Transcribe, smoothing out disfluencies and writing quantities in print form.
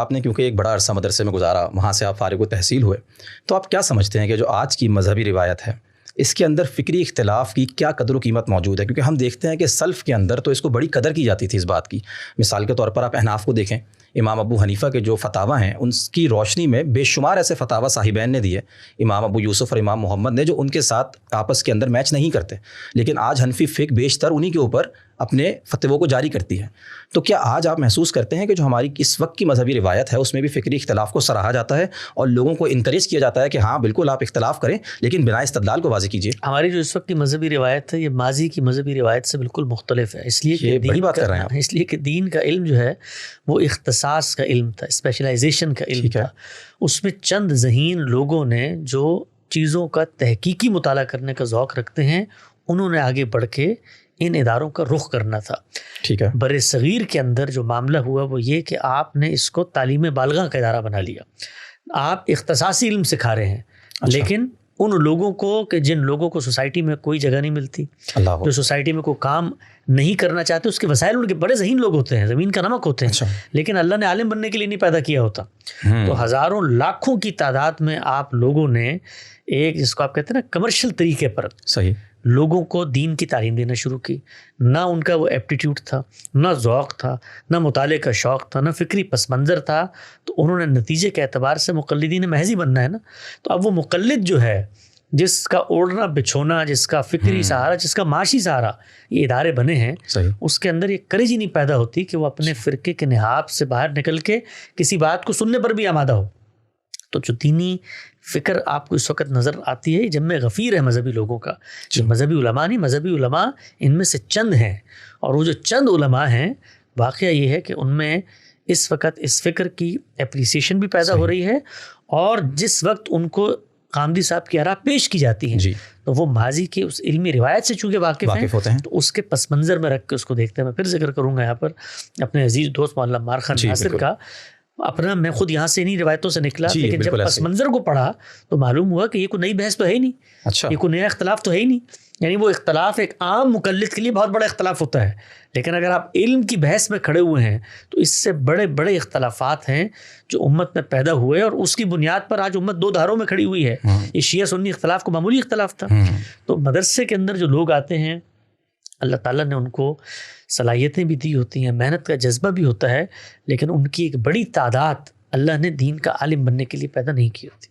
آپ نے کیونکہ ایک بڑا عرصہ مدرسے میں گزارا، وہاں سے آپ فارغ التحصیل ہوئے، تو آپ کیا سمجھتے ہیں کہ جو آج کی مذہبی روایت ہے اس کے اندر فکری اختلاف کی کیا قدر و قیمت موجود ہے؟ کیونکہ ہم دیکھتے ہیں کہ سلف کے اندر تو اس کو بڑی قدر کی جاتی تھی اس بات کی. مثال کے طور پر آپ احناف کو دیکھیں، امام ابو حنیفہ کے جو فتاوی ہیں ان کی روشنی میں بے شمار ایسے فتاوی صاحبین نے دیے، امام ابو یوسف اور امام محمد نے، جو ان کے ساتھ آپس کے اندر میچ نہیں کرتے، لیکن آج حنفی فقہ بیشتر انہی کے اوپر اپنے فتووں کو جاری کرتی ہے. تو کیا آج آپ محسوس کرتے ہیں کہ جو ہماری اس وقت کی مذہبی روایت ہے اس میں بھی فکری اختلاف کو سراہا جاتا ہے اور لوگوں کو انکریج کیا جاتا ہے کہ ہاں بالکل آپ اختلاف کریں لیکن بنا استدلال کو واضح کیجیے؟ ہماری جو اس وقت کی مذہبی روایت ہے یہ ماضی کی مذہبی روایت سے بالکل مختلف ہے، اس لیے کہ بڑی بات کر رہے ہیں آپ. اس لیے کہ دین کا علم جو ہے وہ اختصاص کا علم تھا، اسپیشلائزیشن کا علم تھا. اس میں چند ذہین لوگوں نے جو چیزوں کا تحقیقی مطالعہ کرنے کا ذوق رکھتے ہیں انہوں نے آگے بڑھ کے ان اداروں کا رخ کرنا تھا. ٹھیک ہے. بر صغیر کے اندر جو معاملہ ہوا وہ یہ کہ آپ نے اس کو تعلیم بالغاہ کا ادارہ بنا لیا. آپ اختصاصی علم سکھا رہے ہیں، لیکن ان لوگوں کو کہ جن لوگوں کو سوسائٹی میں کوئی جگہ نہیں ملتی، جو سوسائٹی میں کوئی کام نہیں کرنا چاہتے، اس کے وسائل ان کے بڑے ذہین لوگ ہوتے ہیں، زمین کا نمک ہوتے ہیں، لیکن اللہ نے عالم بننے کے لیے نہیں پیدا کیا ہوتا. تو ہزاروں لاکھوں کی تعداد میں آپ لوگوں نے ایک جس کو آپ کہتے ہیں نا کمرشل طریقے پر صحیح لوگوں کو دین کی تعلیم دینا شروع کی. نہ ان کا وہ ایپٹیٹیوڈ تھا، نہ ذوق تھا، نہ مطالعے کا شوق تھا، نہ فکری پس منظر تھا. تو انہوں نے نتیجے کے اعتبار سے مقلدین محض ہی بننا ہے نا. تو اب وہ مقلد جو ہے جس کا اوڑھنا بچھونا، جس کا فکری سہارا، جس کا معاشی سہارا یہ ادارے بنے ہیں، اس کے اندر یہ کریج ہی نہیں پیدا ہوتی کہ وہ اپنے فرقے کے نہاد سے باہر نکل کے کسی بات کو سننے پر بھی آمادہ ہو. تو جو دینی فکر آپ کو اس وقت نظر آتی ہے جب میں غفیر ہے مذہبی لوگوں کا، جو مذہبی علماء نہیں، مذہبی علماء ان میں سے چند ہیں، اور وہ جو چند علماء ہیں واقعہ یہ ہے کہ ان میں اس وقت اس فکر کی اپریسیشن بھی پیدا ہو رہی ہے، اور جس وقت ان کو قامدی صاحب کی آراء پیش کی جاتی ہیں تو وہ ماضی کے اس علمی روایت سے چونکہ واقف ہوتے ہیں تو اس کے پس منظر میں رکھ کے اس کو دیکھتے ہیں. میں پھر ذکر کروں گا یہاں پر اپنے عزیز دوست مولانا عمار خان ناصر کا. اپنا میں خود یہاں سے انہی روایتوں سے نکلا، لیکن جب پس منظر کو پڑھا تو معلوم ہوا کہ یہ کوئی نئی بحث تو ہے ہی نہیں، یہ کوئی نیا اختلاف تو ہے ہی نہیں. یعنی وہ اختلاف ایک عام مقلد کے لیے بہت بڑا اختلاف ہوتا ہے، لیکن اگر آپ علم کی بحث میں کھڑے ہوئے ہیں تو اس سے بڑے بڑے اختلافات ہیں جو امت میں پیدا ہوئے، اور اس کی بنیاد پر آج امت دو دھاروں میں کھڑی ہوئی ہے. یہ شیعہ سنی اختلاف کو معمولی اختلاف تھا. تو مدرسے کے اندر جو لوگ آتے ہیں اللہ تعالیٰ نے ان کو صلاحیتیں بھی دی ہوتی ہیں، محنت کا جذبہ بھی ہوتا ہے، لیکن ان کی ایک بڑی تعداد اللہ نے دین کا عالم بننے کے لیے پیدا نہیں کی ہوتی.